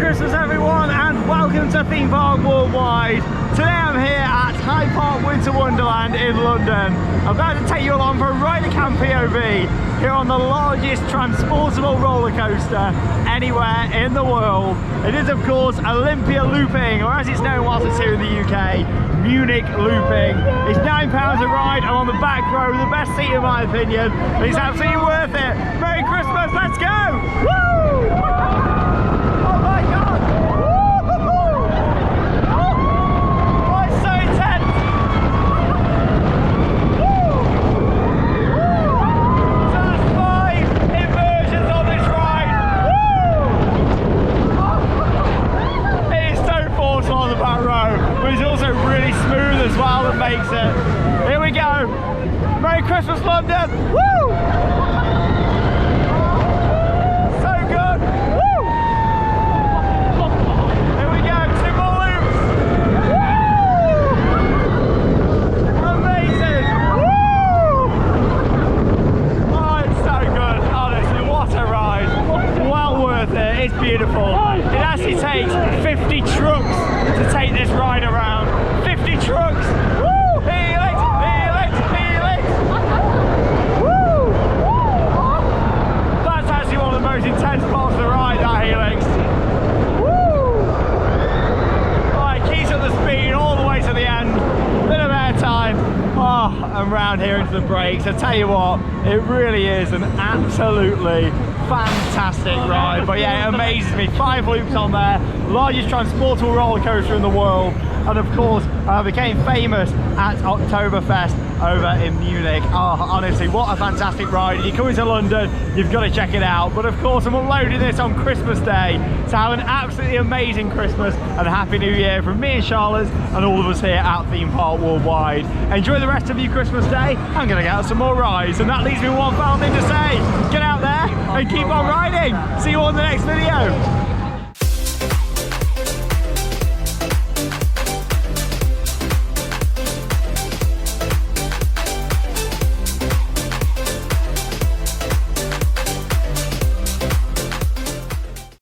Christmas everyone, and welcome to Theme Park Worldwide. Today I'm here at Hyde Park Winter Wonderland in London. I'm about to take you along for a Rider Cam POV here on the largest transportable roller coaster anywhere in the world. It is of course Olympia Looping, or as it's known whilst it's here in the UK, Munich Looping. It's £9 a ride. I'm on the back row, the best seat in my opinion. It's absolutely worth it. Merry Christmas, let's go! Woo! Oh my god! Oh, it's so intense! So there's 5 inversions on this ride. It is so forceful on the back row, but it's also really smooth as well that makes it. Here we go! Merry Christmas, London! Woo! So good! Woo! Here we go, 2 more loops! Woo! Amazing! Woo! Oh, it's so good, honestly, what a ride! Well worth it, it's beautiful. It actually takes 50 trucks to take this ride around. 50 trucks! Woo! Helix! Helix! Helix! Woo! That's actually one of the most intense parts of the ride, that helix. Woo! Right, keys up the speed all the way to the end. Bit of air time. Oh, and round here into the brakes. I tell you what, it really is an absolutely fantastic ride. But yeah, it amazes me. 5 loops on there, largest transportable roller coaster in the world, and of course became famous at Oktoberfest over in Munich. Oh, honestly, what a fantastic ride. If you're coming to London, you've got to check it out. But of course, I'm uploading this on Christmas Day, so have an absolutely amazing Christmas and a Happy New Year from me and Charlotte and all of us here at Theme Park Worldwide. Enjoy the rest of your Christmas Day. I'm going to get out some more rides, and that leaves me with one final thing to say. Get out there and keep on riding. See you all in the next video.